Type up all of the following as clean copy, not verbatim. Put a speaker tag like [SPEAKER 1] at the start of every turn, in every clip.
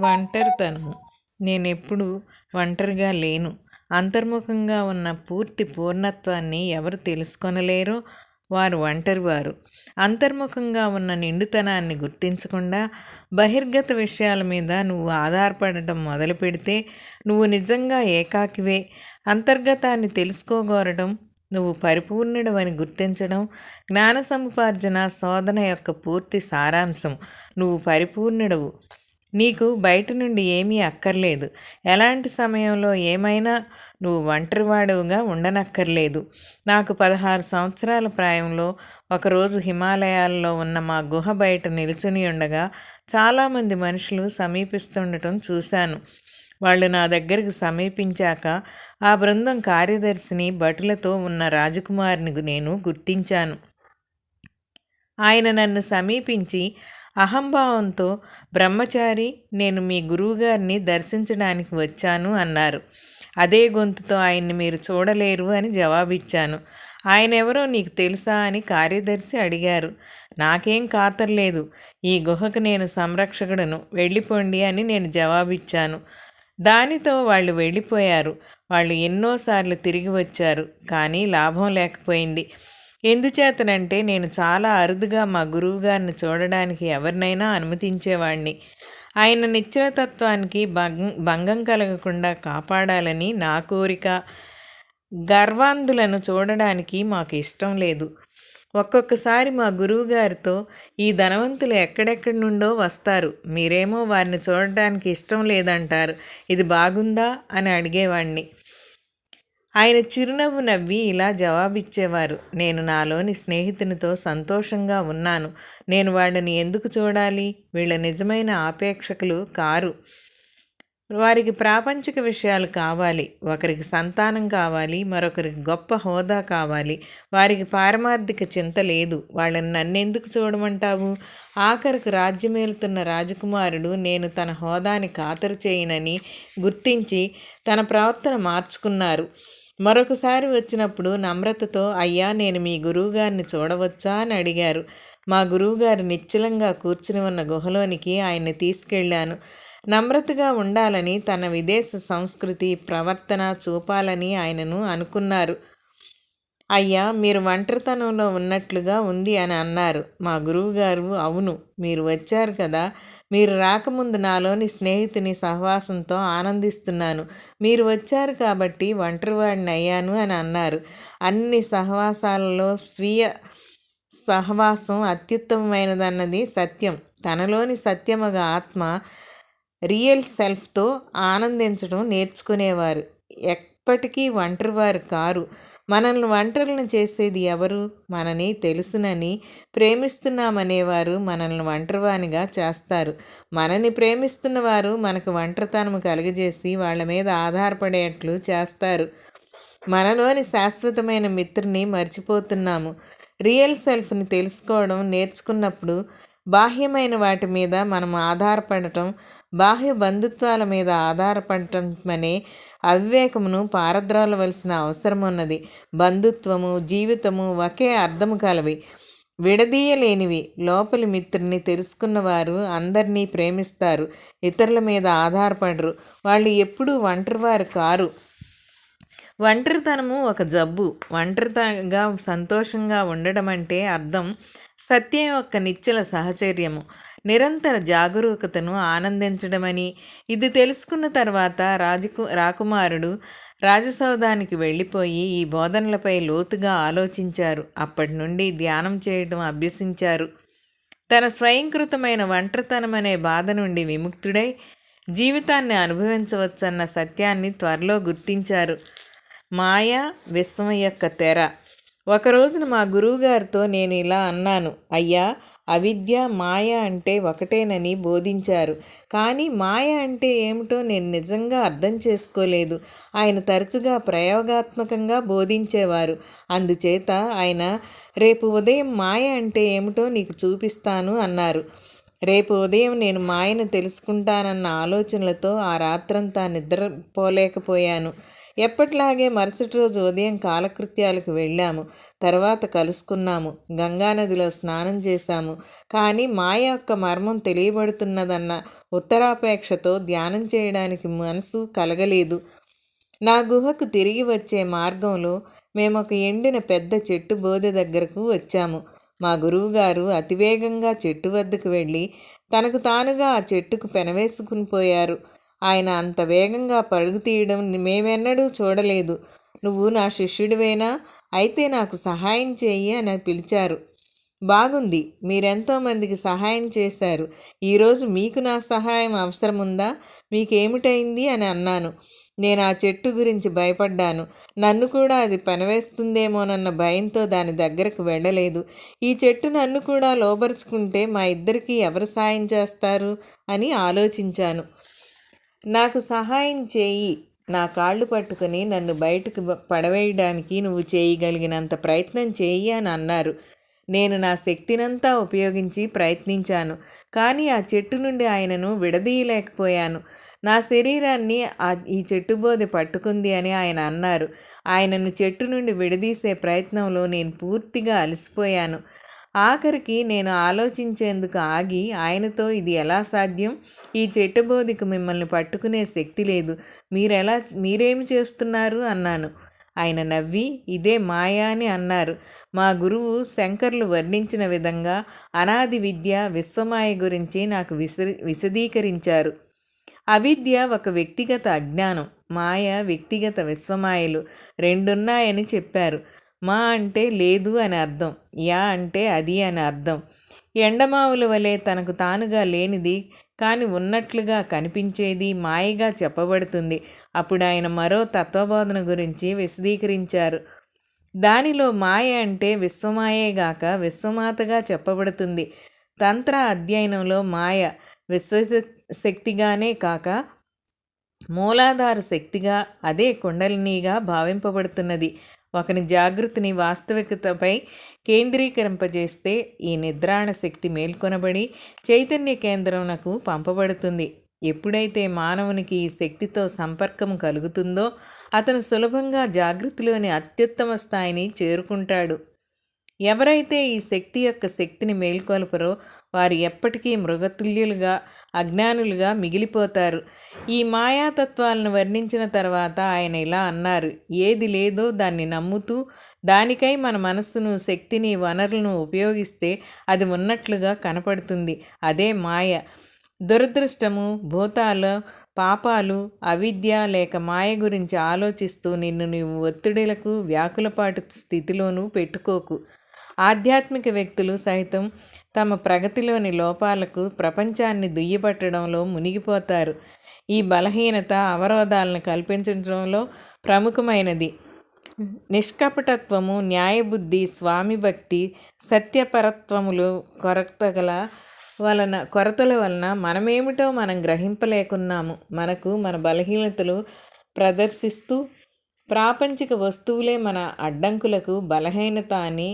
[SPEAKER 1] ఒంటరితనము. నేనెప్పుడూ ఒంటరిగా లేను. అంతర్ముఖంగా ఉన్న పూర్తి పూర్ణత్వాన్ని ఎవరు తెలుసుకొనలేరో వారు ఒంటరివారు. అంతర్ముఖంగా ఉన్న నిండుతనాన్ని గుర్తించకుండా బహిర్గత విషయాల మీద నువ్వు ఆధారపడటం మొదలుపెడితే నువ్వు నిజంగా ఏకాకివే. అంతర్గతాన్ని తెలుసుకోగోరడం, నువ్వు పరిపూర్ణుడవని గుర్తించడం జ్ఞాన సముపార్జన శోధన యొక్క పూర్తి సారాంశం. నువ్వు పరిపూర్ణుడవు. నీకు బయట నుండి ఏమీ అక్కర్లేదు. ఎలాంటి సమయంలో ఏమైనా నువ్వు ఒంటరివాడుగా ఉండనక్కర్లేదు. నాకు 16 సంవత్సరాల ప్రాయంలో ఒకరోజు హిమాలయాల్లో ఉన్న మా గుహ బయట నిలుచుని ఉండగా చాలామంది మనుషులు సమీపిస్తుండటం చూశాను. వాళ్ళు నా దగ్గరకు సమీపించాక ఆ బృందం కార్యదర్శిని భటులతో ఉన్న రాజకుమారిని నేను గుర్తించాను. ఆయన నన్ను సమీపించి అహంభావంతో, బ్రహ్మచారి, నేను మీ గురువుగారిని దర్శించడానికి వచ్చాను అన్నారు. అదే గొంతుతో ఆయన్ని మీరు చూడలేరు అని జవాబిచ్చాను. ఆయన ఎవరో నీకు తెలుసా అని కార్యదర్శి అడిగారు. నాకేం ఖాతర్లేదు. ఈ గుహకు నేను సంరక్షకుడను, వెళ్ళిపోండి అని నేను జవాబిచ్చాను. దానితో వాళ్ళు వెళ్ళిపోయారు. వాళ్ళు ఎన్నోసార్లు తిరిగి వచ్చారు, కానీ లాభం లేకపోయింది. ఎందుచేతనంటే నేను చాలా అరుదుగా మా గురువుగారిని చూడడానికి ఎవరినైనా అనుమతించేవాణ్ణి. ఆయన నిశ్చలతత్వానికి భంగం కలగకుండా కాపాడాలని నా కోరిక. గర్వాంధులను చూడడానికి మాకు ఇష్టం లేదు. ఒక్కొక్కసారి మా గురువుగారితో ఈ ధనవంతులు ఎక్కడెక్కడి నుండో వస్తారు, మీరేమో వారిని చూడటానికి ఇష్టం లేదంటారు, ఇది బాగుందా అని అడిగేవాణ్ణి. ఆయన చిరునవ్వు నవ్వి ఇలా జవాబిచ్చేవారు. నేను నాలోని స్నేహితునితో సంతోషంగా ఉన్నాను. నేను వాళ్ళని ఎందుకు చూడాలి? వీళ్ళ నిజమైన ఆపేక్షకులు కారు. వారికి ప్రాపంచిక విషయాలు కావాలి. ఒకరికి సంతానం కావాలి, మరొకరికి గొప్ప హోదా కావాలి. వారికి పారమార్థిక చింత లేదు. వాళ్ళని నన్నెందుకు చూడమంటావు? ఆఖరికి రాజ్యమేలుతున్న రాజకుమారుడు నేను తన హోదాని ఖాతరు చేయనని గుర్తించి తన ప్రవర్తన మార్చుకున్నారు. మరొకసారి వచ్చినప్పుడు నమ్రతతో, అయ్యా, నేను మీ గురువుగారిని చూడవచ్చా అని అడిగారు. మా గురువుగారు నిశ్చలంగా కూర్చుని ఉన్న గుహలోనికి ఆయన్ని తీసుకెళ్లాను. నమ్రతగా ఉండాలని, తన విదేశ సంస్కృతి ప్రవర్తన చూపాలని ఆయనను అనుకున్నారు. అయ్యా, మీరు ఒంటరితనంలో ఉన్నట్లుగా ఉంది అని అన్నారు. మా గురువుగారు, అవును, మీరు వచ్చారు కదా, మీరు రాకముందు నాలోని స్నేహితుని సహవాసంతో ఆనందిస్తున్నాను. మీరు వచ్చారు కాబట్టి ఒంటరివాడిని అయ్యాను అని అన్నారు. అన్ని సహవాసాలలో స్వీయ సహవాసం అత్యుత్తమమైనదన్నది సత్యం. తనలోని సత్యమగ ఆత్మ, రియల్ సెల్ఫ్తో ఆనందించడం నేర్చుకునేవారు ఎప్పటికీ ఒంటరివారు కారు. మనల్ని ఒంటరిని చేసేది ఎవరు? మనని తెలుసునని ప్రేమిస్తున్నామనేవారు మనల్ని ఒంటరివానిగా చేస్తారు. మనని ప్రేమిస్తున్నవారు మనకు ఒంటరితనం కలుగజేసి వాళ్ళ మీద ఆధారపడేట్లు చేస్తారు. మనలోని శాశ్వతమైన మిత్రుని మర్చిపోతున్నాము. రియల్ సెల్ఫ్ని తెలుసుకోవడం నేర్చుకున్నప్పుడు బాహ్యమైన వాటి మీద మనం ఆధారపడటం, బాహ్య బంధుత్వాల మీద ఆధారపడటం అనే అవివేకమును పారద్రోలవలసిన అవసరం ఉన్నది. బంధుత్వము, జీవితము ఒకే అర్థము కలవి, విడదీయలేనివి. లోపలి మిత్రుని తెలుసుకున్నవారు అందరినీ ప్రేమిస్తారు, ఇతరుల మీద ఆధారపడరు. వాళ్ళు ఎప్పుడూ ఒంటరివారు కారు. ఒంటరితనము ఒక జబ్బు. ఒంటరిగా సంతోషంగా ఉండడం అంటే అర్థం సత్యం యొక్క నిశ్చల సహచర్యము, నిరంతర జాగరూకతను ఆనందించడమని. ఇది తెలుసుకున్న తర్వాత రాకుమారుడు రాజసౌధానికి వెళ్ళిపోయి ఈ బోధనలపై లోతుగా ఆలోచించారు. అప్పటి నుండి ధ్యానం చేయడం అభ్యసించారు. తన స్వయంకృతమైన ఒంటరితనం అనే బాధ నుండి విముక్తుడై జీవితాన్ని అనుభవించవచ్చన్న సత్యాన్ని త్వరలో గుర్తించారు. మాయ విశ్వం యొక్క తెర. ఒకరోజున మా గురువుగారితో నేను ఇలా అన్నాను. అయ్యా, అవిద్య మాయ అంటే ఒకటేనని బోధించారు, కానీ మాయ అంటే ఏమిటో నేను నిజంగా అర్థం చేసుకోలేదు. ఆయన తరచుగా ప్రయోగాత్మకంగా బోధించేవారు. అందుచేత ఆయన, రేపు ఉదయం మాయ అంటే ఏమిటో నీకు చూపిస్తాను అన్నారు. రేపు ఉదయం నేను మాయను తెలుసుకుంటానన్న ఆలోచనలతో ఆ రాత్రంతా నిద్రపోలేకపోయాను. ఎప్పట్లాగే మరుసటి రోజు ఉదయం కాలకృత్యాలకు వెళ్ళాము. తర్వాత కలుసుకున్నాము. గంగానదిలో స్నానం చేశాము. కానీ మాయ యొక్క మర్మం తెలియబడుతున్నదన్న ఉత్తరాపేక్షతో ధ్యానం చేయడానికి మనసు కలగలేదు. నా గుహకు తిరిగి వచ్చే మార్గంలో మేమొక ఎండిన పెద్ద చెట్టు బోదె దగ్గరకు వచ్చాము. మా గురువుగారు అతివేగంగా చెట్టు వద్దకు వెళ్ళి తనకు తానుగా ఆ చెట్టుకు పెనవేసుకుని పోయారు. ఆయన అంత వేగంగా పరుగు తీయడం మేమెన్నడూ చూడలేదు. నువ్వు నా శిష్యుడివేనా? అయితే నాకు సహాయం చెయ్యి అని పిలిచారు. బాగుంది, మీరెంతోమందికి సహాయం చేశారు. ఈరోజు మీకు నా సహాయం అవసరముందా? మీకేమిటైంది అని అన్నాను. నేను ఆ చెట్టు గురించి భయపడ్డాను. నన్ను కూడా అది పెనవేస్తుందేమోనన్న భయంతో దాని దగ్గరకు వెళ్ళలేదు. ఈ చెట్టు నన్ను కూడా లోబరుచుకుంటే మా ఇద్దరికీ ఎవరు సాయం చేస్తారు అని ఆలోచించాను. నాకు సహాయం చేయి, నా కాళ్ళు పట్టుకుని నన్ను బయటకు పడవేయడానికి నువ్వు చేయగలిగినంత ప్రయత్నం చేయి అని అన్నారు. నేను నా శక్తినంతా ఉపయోగించి ప్రయత్నించాను. కానీ ఆ చెట్టు నుండి ఆయనను విడదీయలేకపోయాను. నా శరీరాన్ని ఈ చెట్టు బోధి పట్టుకుంది అని ఆయన అన్నారు. ఆయనను చెట్టు నుండి విడదీసే ప్రయత్నంలో నేను పూర్తిగా అలసిపోయాను. ఆఖరికి నేను ఆలోచించేందుకు ఆగి ఆయనతో, ఇది ఎలా సాధ్యం? ఈ చెట్టు బోధికి మిమ్మల్ని పట్టుకునే శక్తి లేదు. మీరేమి చేస్తున్నారు అన్నాను. ఆయన నవ్వి, ఇదే మాయా అని అన్నారు. మా గురువు శంకర్లు వర్ణించిన విధంగా అనాది విద్య విశ్వమాయ గురించి నాకు విశదీకరించారు. అవిద్య ఒక వ్యక్తిగత అజ్ఞానం, మాయ వ్యక్తిగత విశ్వమాయలు రెండున్నాయని చెప్పారు. మా అంటే లేదు అని అర్థం, యా అంటే అది అని అర్థం. ఎండమావుల వలె తనకు తానుగా లేనిది కానీ ఉన్నట్లుగా కనిపించేది మాయగా చెప్పబడుతుంది. అప్పుడు ఆయన మరో తత్వబోధన గురించి విశదీకరించారు. దానిలో మాయ అంటే విశ్వమాయేగాక విశ్వమాతగా చెప్పబడుతుంది. తంత్ర అధ్యయనంలో మాయ విశ్వశక్తిగానే కాక మూలాధార శక్తిగా, అదే కుండలినిగా భావింపబడుతున్నది. ఒకని జాగృతిని వాస్తవికతపై కేంద్రీకరింపజేస్తే ఈ నిద్రాణ శక్తి మేల్కొనబడి చైతన్య కేంద్రంనకు పంపబడుతుంది. ఎప్పుడైతే మానవునికి ఈ శక్తితో సంపర్కం కలుగుతుందో అతను సులభంగా జాగృతిలోని అత్యుత్తమ స్థాయిని చేరుకుంటాడు. ఎవరైతే ఈ శక్తి యొక్క శక్తిని మేల్కొల్పరో వారు ఎప్పటికీ మృగతుల్యులుగా, అజ్ఞానులుగా మిగిలిపోతారు. ఈ మాయాతత్వాలను వర్ణించిన తర్వాత ఆయన ఇలా అన్నారు. ఏది లేదో దాన్ని నమ్ముతూ దానికై మన మనస్సును, శక్తిని, వనరులను ఉపయోగిస్తే అది ఉన్నట్లుగా కనపడుతుంది. అదే మాయ. దురదృష్టము, భూతాలు, పాపాలు, అవిద్య లేక మాయ గురించి ఆలోచిస్తూ నిన్ను నీవు ఒత్తిడిలకు, వ్యాకులపాటు స్థితిలోనూ పెట్టుకోకు. ఆధ్యాత్మిక వ్యక్తులు సైతం తమ ప్రగతిలోని లోపాలకు ప్రపంచాన్ని దుయ్యబట్టడంలో మునిగిపోతారు. ఈ బలహీనత అవరోధాలను కల్పించడంలో ప్రముఖమైనది. నిష్కపటత్వము, న్యాయబుద్ధి, స్వామి భక్తి, సత్యపరత్వములు కొరతల వలన మనమేమిటో మనం గ్రహింపలేకున్నాము. మనకు మన బలహీనతలు ప్రదర్శిస్తూ ప్రాపంచిక వస్తువులే మన అడ్డంకులకు బలహీనత అని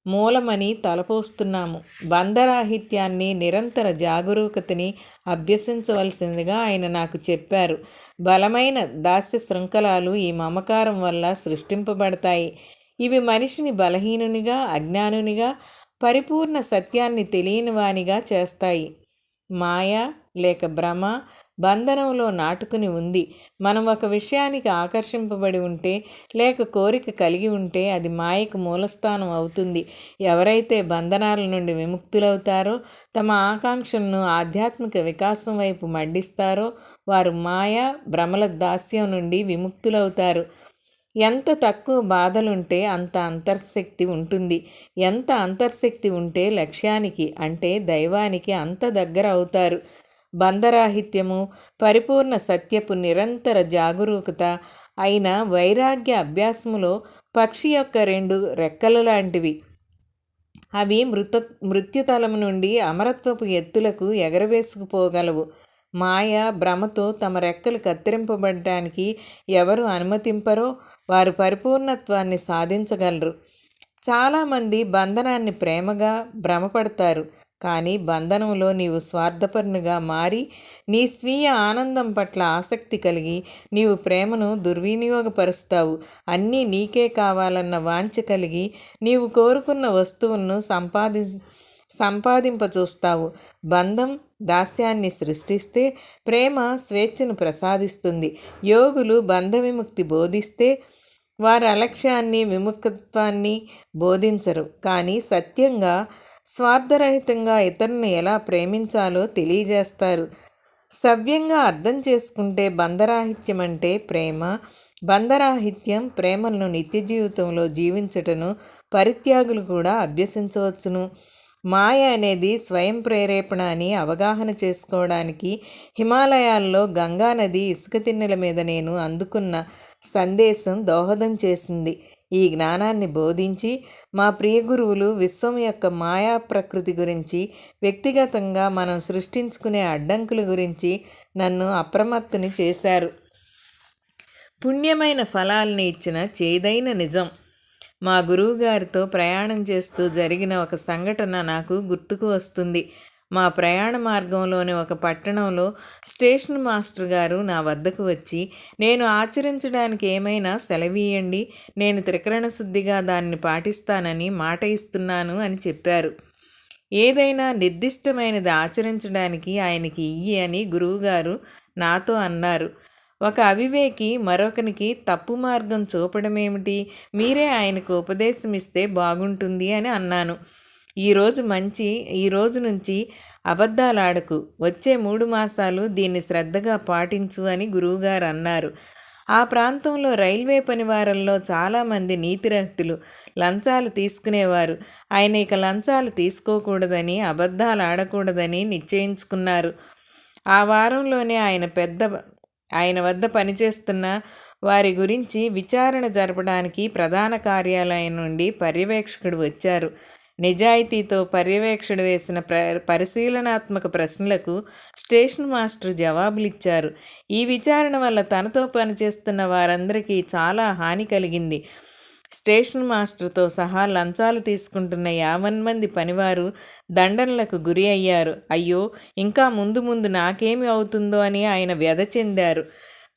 [SPEAKER 1] మూలమని తలపోస్తున్నాము. బంధరాహిత్యాన్ని, నిరంతర జాగరూకతని అభ్యసించవలసిందిగా ఆయన నాకు చెప్పారు. బలమైన దాస్య శృంఖలాలు ఈ మమకారం వల్ల సృష్టింపబడతాయి. ఇవి మనిషిని బలహీనునిగా, అజ్ఞానునిగా, పరిపూర్ణ సత్యాన్ని తెలియని వానిగా చేస్తాయి. మాయ లేక భ్రమ బంధనంలో నాటుకుని ఉంది. మనం ఒక విషయానికి ఆకర్షింపబడి ఉంటే లేక కోరిక కలిగి ఉంటే అది మాయకు మూలస్థానం అవుతుంది. ఎవరైతే బంధనాల నుండి విముక్తులవుతారో, తమ ఆకాంక్షలను ఆధ్యాత్మిక వికాసం వైపు మళ్లిస్తారో వారు మాయ, భ్రమల దాస్యం నుండి విముక్తులవుతారు. ఎంత తక్కువ బాధలుంటే అంత అంతర్శక్తి ఉంటుంది. ఎంత అంతర్శక్తి ఉంటే లక్ష్యానికి అంటే దైవానికి అంత దగ్గర అవుతారు. బంధరాహిత్యము, పరిపూర్ణ సత్యపు నిరంతర జాగరూకత అయిన వైరాగ్య అభ్యాసములో పక్షి యొక్క 2 రెక్కలు లాంటివి. అవి మృత్యుతలము నుండి అమరత్వపు ఎత్తులకు ఎగరవేసుకుపోగలవు. మాయ, భ్రమతో తమ రెక్కలు కత్తిరింపబడటానికి ఎవరు అనుమతింపరో వారు పరిపూర్ణత్వాన్ని సాధించగలరు. చాలామంది బంధనాన్ని ప్రేమగా భ్రమపడతారు. కానీ బంధనంలో నీవు స్వార్థపరునిగా మారి నీ స్వీయ ఆనందం పట్ల ఆసక్తి కలిగి నీవు ప్రేమను దుర్వినియోగపరుస్తావు. అన్నీ నీకే కావాలన్న వాంఛ కలిగి నీవు కోరుకున్న వస్తువులను సంపాదింపచూస్తావు. బంధం దాస్యాన్ని సృష్టిస్తే ప్రేమ స్వేచ్ఛను ప్రసాదిస్తుంది. యోగులు బంధ విముక్తి బోధిస్తే వారి అలక్ష్యాన్ని విముఖత్వాన్ని బోధించరు, కానీ సత్యంగా స్వార్థరహితంగా ఇతరులను ఎలా ప్రేమించాలో తెలియజేస్తారు. సవ్యంగా అర్థం చేసుకుంటే బంధరాహిత్యం అంటే ప్రేమ, బంధరాహిత్యం ప్రేమలను నిత్య జీవితంలో జీవించటను పరిత్యాగులు కూడా అభ్యసించవచ్చును. మాయ అనేది స్వయం ప్రేరేపణ అని అవగాహన చేసుకోవడానికి హిమాలయాల్లో గంగానది ఇసుక తిన్నెల మీద నేను అందుకున్న సందేశం దోహదం చేసింది. ఈ జ్ఞానాన్ని బోధించి మా ప్రియ గురువులు విశ్వం యొక్క మాయా ప్రకృతి గురించి, వ్యక్తిగతంగా మనం సృష్టించుకునే అడ్డంకుల గురించి నన్ను అప్రమత్తుని చేశారు. పుణ్యమైన ఫలాల్ని ఇచ్చిన చేదైన నిజం. మా గురువుగారితో ప్రయాణం చేస్తూ జరిగిన ఒక సంఘటన నాకు గుర్తుకు వస్తుంది. మా ప్రయాణ మార్గంలోని ఒక పట్టణంలో స్టేషన్ మాస్టర్ గారు నా వద్దకు వచ్చి, నేను ఆచరించడానికి ఏమైనా సెలవీయండి, నేను త్రికరణ శుద్ధిగా దాన్ని పాటిస్తానని మాట ఇస్తున్నాను అని చెప్పారు. ఏదైనా నిర్దిష్టమైనది ఆచరించడానికి ఆయనకి ఇయ్యి అని గురువుగారు నాతో అన్నారు. ఒక అవివేకి మరొకనికి తప్పు మార్గం చూపడమేమిటి, మీరే ఆయనకు ఉపదేశం ఇస్తే బాగుంటుంది అని అన్నాను. ఈ రోజు నుంచి అబద్ధాలాడకు, వచ్చే 3 మాసాలు దీన్ని శ్రద్ధగా పాటించు అని గురువుగారు అన్నారు. ఆ ప్రాంతంలో రైల్వే పనివారంలో చాలామంది నీతిరహితులు లంచాలు తీసుకునేవారు. ఆయన ఇక లంచాలు తీసుకోకూడదని, అబద్ధాలు ఆడకూడదని నిశ్చయించుకున్నారు. ఆ వారంలోనే ఆయన వద్ద పనిచేస్తున్న వారి గురించి విచారణ జరపడానికి ప్రధాన కార్యాలయం నుండి పర్యవేక్షకుడు వచ్చారు. నిజాయితీతో పర్యవేక్షకుడు వేసిన పరిశీలనాత్మక ప్రశ్నలకు స్టేషన్ మాస్టర్ జవాబులిచ్చారు. ఈ విచారణ వల్ల తనతో పనిచేస్తున్న వారందరికీ చాలా హాని కలిగింది. స్టేషన్ మాస్టర్తో సహా లంచాలు తీసుకుంటున్న 50 మంది పనివారు దండనలకు గురి అయ్యారు. అయ్యో, ఇంకా ముందు ముందు నాకేమి అవుతుందో అని ఆయన వ్యధ చెందారు.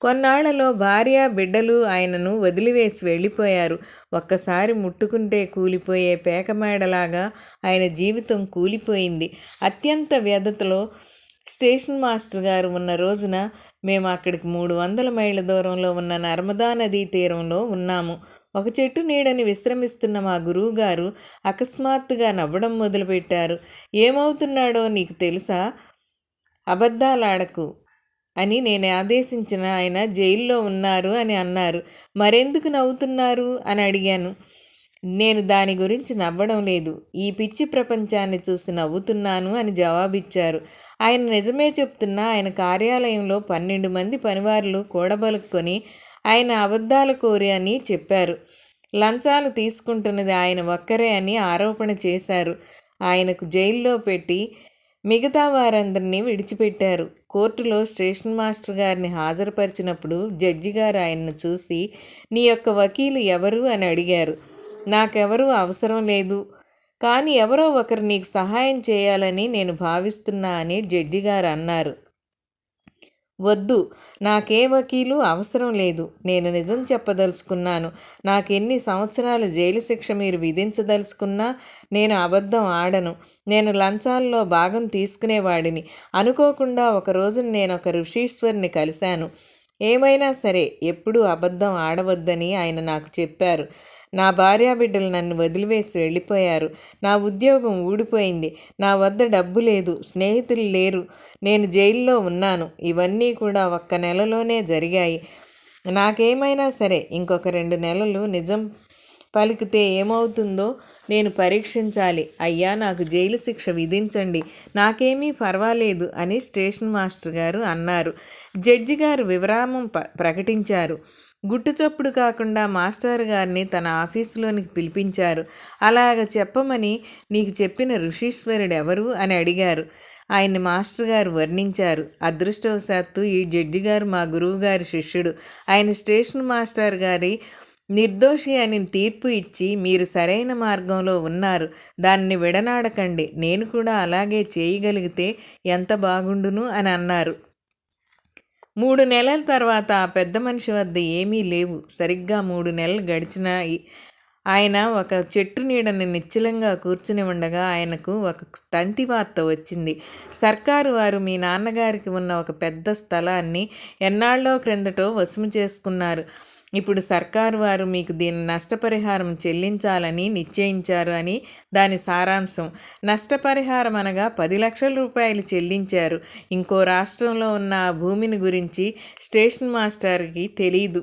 [SPEAKER 1] కొన్నాళ్లలో భార్య, బిడ్డలు ఆయనను వదిలివేసి వెళ్ళిపోయారు. ఒక్కసారి ముట్టుకుంటే కూలిపోయే పేకమేడలాగా ఆయన జీవితం కూలిపోయింది. అత్యంత వ్యధతలో స్టేషన్ మాస్టర్ గారు ఉన్న రోజున మేము అక్కడికి 300 మైళ్ళ దూరంలో ఉన్న నర్మదా నదీ తీరంలో ఉన్నాము. ఒక చెట్టు నీడని విశ్రమిస్తున్న మా గురువుగారు అకస్మాత్తుగా నవ్వడం మొదలుపెట్టారు. ఏమవుతున్నాడో నీకు తెలుసా? అబద్ధాలాడకు అని నేను ఆదేశించిన ఆయన జైల్లో ఉన్నారు అని అన్నారు. మరెందుకు నవ్వుతున్నారు అని అడిగాను. నేను దాని గురించి నవ్వడం లేదు, ఈ పిచ్చి ప్రపంచాన్ని చూసి నవ్వుతున్నాను అని జవాబిచ్చారు. ఆయన నిజమే చెప్తున్నా ఆయన కార్యాలయంలో 12 మంది పనివారులు కూడబలుక్కొని ఆయన అబద్ధాల కోరి అని చెప్పారు. లంచాలు తీసుకుంటున్నది ఆయన ఒక్కరే అని ఆరోపణ చేశారు. ఆయనకు జైల్లో పెట్టి మిగతా వారందరినీ విడిచిపెట్టారు. కోర్టులో స్టేషన్ మాస్టర్ గారిని హాజరుపరిచినప్పుడు జడ్జి గారు ఆయన్ను చూసి, నీ యొక్క వకీలు ఎవరు అని అడిగారు. నాకెవరూ అవసరం లేదు, కానీ ఎవరో ఒకరు నీకు సహాయం చేయాలని నేను భావిస్తున్నా అని జడ్జి గారు అన్నారు. వద్దు, నాకే వకీలు అవసరం లేదు. నేను నిజం చెప్పదలుచుకున్నాను. నాకెన్ని సంవత్సరాలు జైలు శిక్ష మీరు విధించదలుచుకున్నా నేను అబద్ధం ఆడను. నేను లంచాల్లో భాగం తీసుకునేవాడిని. అనుకోకుండా ఒకరోజు నేను ఒక ఋషీశ్వరుని కలిశాను. ఏమైనా సరే ఎప్పుడూ అబద్ధం ఆడవద్దని ఆయన నాకు చెప్పారు. నా భార్యాబిడ్డలు నన్ను వదిలివేసి వెళ్ళిపోయారు. నా ఉద్యోగం ఊడిపోయింది. నా వద్ద డబ్బు లేదు, స్నేహితులు లేరు. నేను జైల్లో ఉన్నాను. ఇవన్నీ కూడా 1 నెలలోనే జరిగాయి. నాకేమైనా సరే ఇంకొక 2 నెలలు నిజం పలికితే ఏమవుతుందో నేను పరీక్షించాలి. అయ్యా, నాకు జైలు శిక్ష విధించండి, నాకేమీ పర్వాలేదు అని స్టేషన్ మాస్టర్ గారు అన్నారు. జడ్జి గారు విరామం ప్రకటించారు. గుట్టుచప్పుడు కాకుండా మాస్టర్ గారిని తన ఆఫీసులోనికి పిలిపించారు. అలాగ చెప్పమని నీకు చెప్పిన ఋషీశ్వరుడు ఎవరు అని అడిగారు. ఆయన్ని మాస్టర్ గారు వర్ణించారు. అదృష్టవశాత్తు ఈ జడ్జి గారు మా గురువు గారి శిష్యుడు. ఆయన స్టేషన్ మాస్టర్ గారి నిర్దోషి అని తీర్పు ఇచ్చి మీరు సరైన మార్గంలో ఉన్నారు, దాన్ని విడనాడకండి, నేను కూడా అలాగే చేయగలిగితే ఎంత బాగుండును అని అన్నారు. 3 నెలల తర్వాత ఆ పెద్ద మనిషి వద్ద ఏమీ లేవు. సరిగ్గా 3 నెలలు గడిచినాయి. ఆయన ఒక చెట్టు నీడని నిశ్చలంగా కూర్చుని ఉండగా ఆయనకు ఒక తంతి వార్త వచ్చింది. సర్కారు వారు మీ నాన్నగారికి ఉన్న ఒక పెద్ద స్థలాన్ని ఎన్నాళ్ళో క్రిందటో వశము చేసుకున్నారు. ఇప్పుడు సర్కారు వారు మీకు దీని నష్టపరిహారం చెల్లించాలని నిశ్చయించారు అని దాని సారాంశం. నష్టపరిహారం అనగా 10 లక్షల రూపాయలు చెల్లించారు. ఇంకో రాష్ట్రంలో ఉన్న ఆ భూమిని గురించి స్టేషన్ మాస్టర్కి తెలీదు.